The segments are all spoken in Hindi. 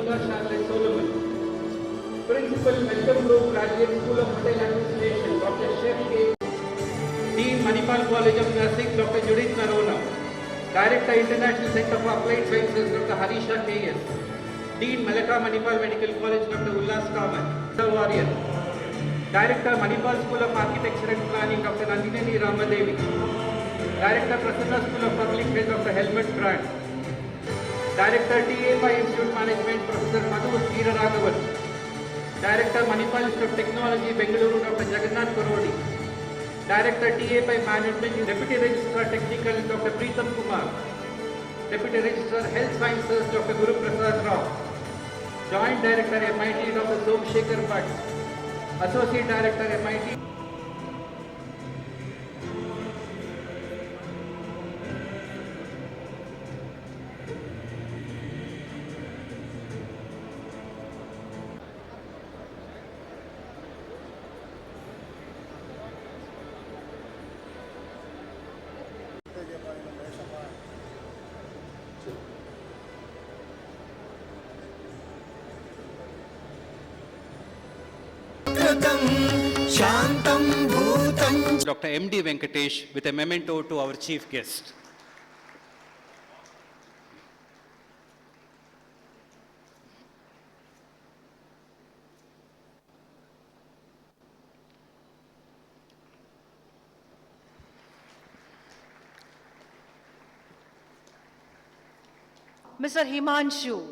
Olga Charlotte Solomon. Principal, Malcolm Grove Graduate School of Hotel Administration, Dr. Chef K. Dean, Manipal College of Nursing, Dr. Judith Narona. Director, International Center for Applied Sciences, Dr. Harisha K.S. Dean, Malacca Manipal Medical College, Dr. Ullas Kaman. Warrior. Director, Manipal School of Architecture and Planning, Dr. Nandini Ramadevi. Director, Prasanna School of Public Health, Dr. Helmut Brand. Director, TAFI Institute Management, Professor Madhu Veeraraghavan. Director, Manipal Institute of Technology, Bengaluru, Dr. Jagannath Korodi. Director, TAFI Management, Deputy Registrar Technical, Dr. Preetham Kumar. Deputy Registrar Health Sciences, Dr. Guru Prasad Rao. Joint Director, MIT, Dr. Somshekhar Bhatt. Associate Director, MIT. Dr. M.D. Venkatesh with a memento to our chief guest. Mr. Himanshu.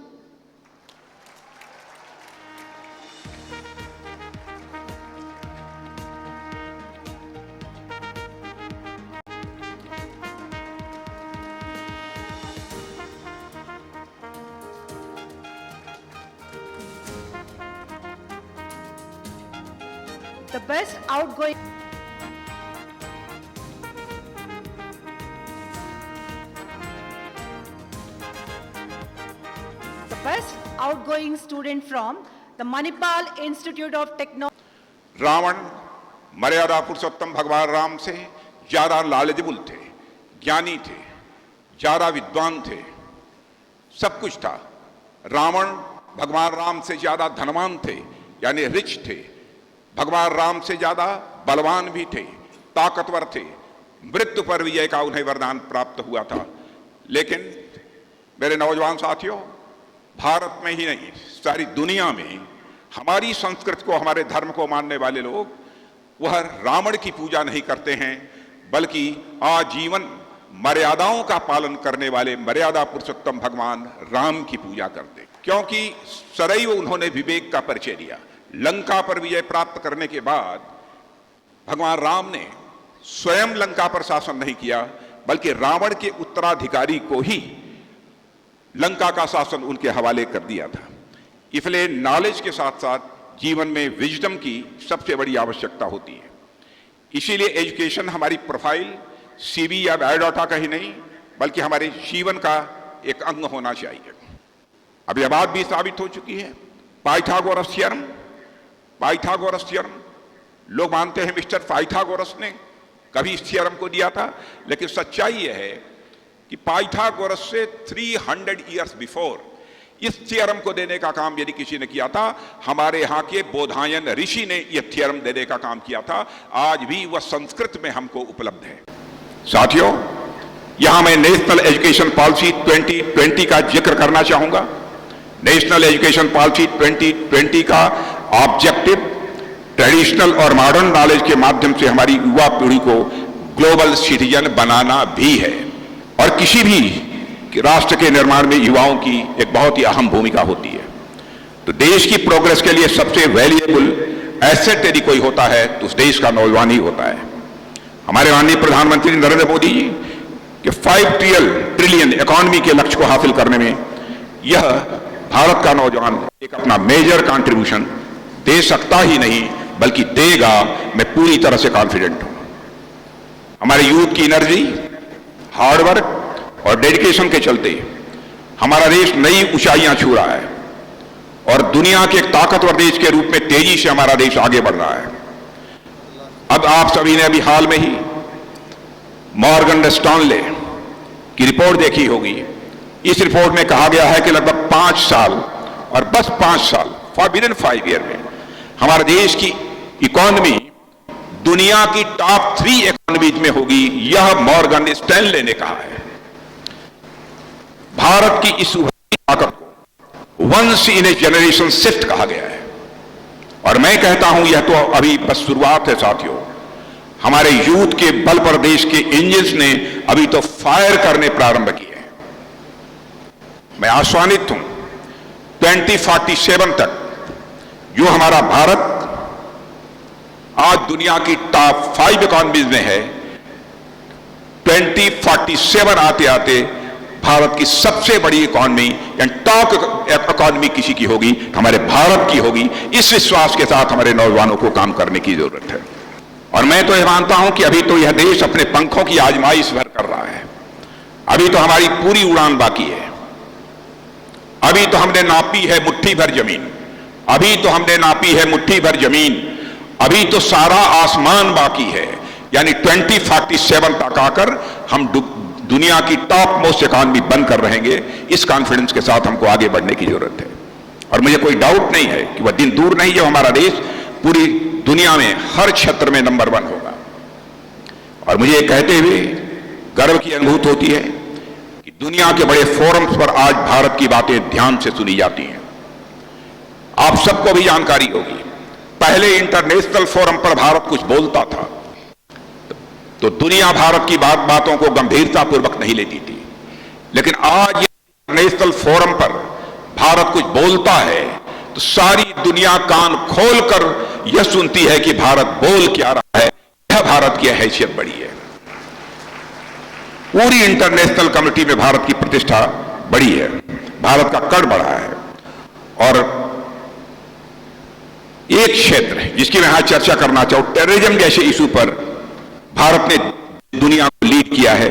The best outgoing student from the Manipal Institute of Technology. Ravan मर्यादा पुरुषोत्तम भगवान राम से ज्यादा लालजबुल थे, ज्ञानी थे, ज्यादा विद्वान थे, सब कुछ था। रावण भगवान राम से ज्यादा धनवान थे, यानी रिच थे। भगवान राम से ज्यादा बलवान भी थे, ताकतवर थे। मृत्यु पर विजय का उन्हें वरदान प्राप्त हुआ था। लेकिन मेरे नौजवान साथियों, भारत में ही नहीं, सारी दुनिया में हमारी संस्कृति को, हमारे धर्म को मानने वाले लोग वह रावण की पूजा नहीं करते हैं, बल्कि आजीवन मर्यादाओं का पालन करने वाले मर्यादा पुरुषोत्तम भगवान राम की पूजा करते हैं। क्योंकि सदैव उन्होंने विवेक का परिचय दिया। लंका पर विजय प्राप्त करने के बाद भगवान राम ने स्वयं लंका पर शासन नहीं किया, बल्कि रावण के उत्तराधिकारी को ही लंका का शासन उनके हवाले कर दिया था। इसलिए नॉलेज के साथ साथ जीवन में विजडम की सबसे बड़ी आवश्यकता होती है। इसीलिए एजुकेशन हमारी प्रोफाइल, सीवी या बायोडाटा का ही नहीं, बल्कि हमारे जीवन का एक अंग होना चाहिए। अब यह बात भी साबित हो चुकी है। पाइथागोरस थ्योरम, लोग मानते हैं मिस्टर पाइथागोरस ने कभी इस थ्योरम को दिया था, लेकिन सच्चाई यह है कि पाइथागोरस से 300 इयर्स बिफोर इस थ्योरम को देने का काम यदि किसी ने किया था, हमारे यहाँ के बोधायन ऋषि ने यह थ्योरम देने का काम किया था। आज भी वह संस्कृत में हमको उपलब्ध है। साथियों, यहां मैं नेशनल एजुकेशन पॉलिसी 2020 का जिक्र करना चाहूंगा। नेशनल एजुकेशन पॉलिसी 2020 का ऑब्जेक्टिव ट्रेडिशनल और मॉडर्न नॉलेज के माध्यम से हमारी युवा पीढ़ी को ग्लोबल सिटीजन बनाना भी है। और किसी भी राष्ट्र के निर्माण में युवाओं की एक बहुत ही अहम भूमिका होती है। तो देश की प्रोग्रेस के लिए सबसे वैल्यूएबल एसेट यदि कोई होता है तो उस देश का नौजवान ही होता है। हमारे माननीय प्रधानमंत्री नरेंद्र मोदी जी के 5 ट्रिलियन इकोनॉमी के लक्ष्य को हासिल करने में यह भारत का नौजवान एक अपना मेजर कंट्रीब्यूशन दे सकता ही नहीं, बल्कि देगा। मैं पूरी तरह से कॉन्फिडेंट हूं। हमारे यूथ की एनर्जी, हार्डवर्क और डेडिकेशन के चलते हमारा देश नई ऊंचाइयां छू रहा है और दुनिया के एक ताकतवर देश के रूप में तेजी से हमारा देश आगे बढ़ रहा है। अब आप सभी ने अभी हाल में ही मॉर्गन स्टैनले की रिपोर्ट देखी होगी। इस रिपोर्ट में कहा गया है कि लगभग 5 साल और बस 5 साल, विद इन 5 ईयर में हमारे देश की इकोनॉमी दुनिया की टॉप 3 इकोनॉमीज में होगी, यह मॉर्गन स्टैनले ने कहा है। भारत की इस उभरती ताकत को once in a generation shift कहा गया है, और मैं कहता हूं यह तो अभी बस शुरुआत है साथियों। हमारे यूथ के बल पर देश के इंजन्स ने अभी तो फायर करने प्रारंभ किए हैं। मैं आश्वासित हूं 2047 तक जो हमारा भारत आज दुनिया की टॉप 5 इकोनॉमीज में है, 2047 आते आते भारत की सबसे बड़ी इकोनॉमी या टॉप इकोनॉमी किसी की होगी, हमारे भारत की होगी। इस विश्वास के साथ हमारे नौजवानों को काम करने की जरूरत है। और मैं तो यह मानता हूं कि अभी तो यह देश अपने पंखों की आजमाइश भर कर रहा है। अभी तो हमारी पूरी उड़ान बाकी है। अभी तो हमने नापी है मुट्ठी भर जमीन, अभी तो हमने नापी है मुट्ठी भर जमीन, अभी तो सारा आसमान बाकी है। यानी 2047 तक आकर हम दुनिया की टॉप मोस्ट इकोनॉमी बनकर रहेंगे। इस कॉन्फिडेंस के साथ हमको आगे बढ़ने की जरूरत है। और मुझे कोई डाउट नहीं है कि वह दिन दूर नहीं जब हमारा देश पूरी दुनिया में हर क्षेत्र में नंबर 1 होगा। और मुझे कहते हुए गर्व की अनुभूति होती है कि दुनिया के बड़े फोरम्स पर आज भारत की बातें ध्यान से सुनी जाती हैं। आप सबको भी जानकारी होगी, पहले इंटरनेशनल फोरम पर भारत कुछ बोलता था तो दुनिया भारत की बातों को गंभीरता पूर्वक नहीं लेती थी, लेकिन आज इंटरनेशनल फोरम पर भारत कुछ बोलता है तो सारी दुनिया कान खोलकर यह सुनती है कि भारत बोल क्या रहा है। यह भारत की हैसियत बढ़ी है। पूरी इंटरनेशनल कम्युनिटी में भारत की प्रतिष्ठा बढ़ी है, भारत का कद बढ़ा है। और एक क्षेत्र है जिसकी मैं यहां चर्चा करना चाहूं, टेररिज्म जैसे इशू पर भारत ने दुनिया को लीड किया है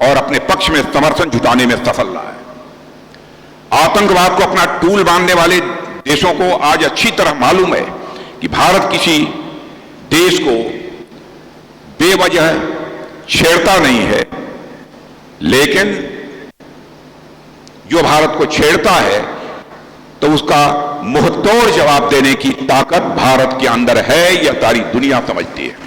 और अपने पक्ष में समर्थन जुटाने में सफल रहा है। आतंकवाद को अपना टूल मानने वाले देशों को आज अच्छी तरह मालूम है कि भारत किसी देश को बेवजह छेड़ता नहीं है, लेकिन जो भारत को छेड़ता है तो उसका मुंहतोड़ जवाब देने की ताकत भारत के अंदर है, यह सारी दुनिया समझती है।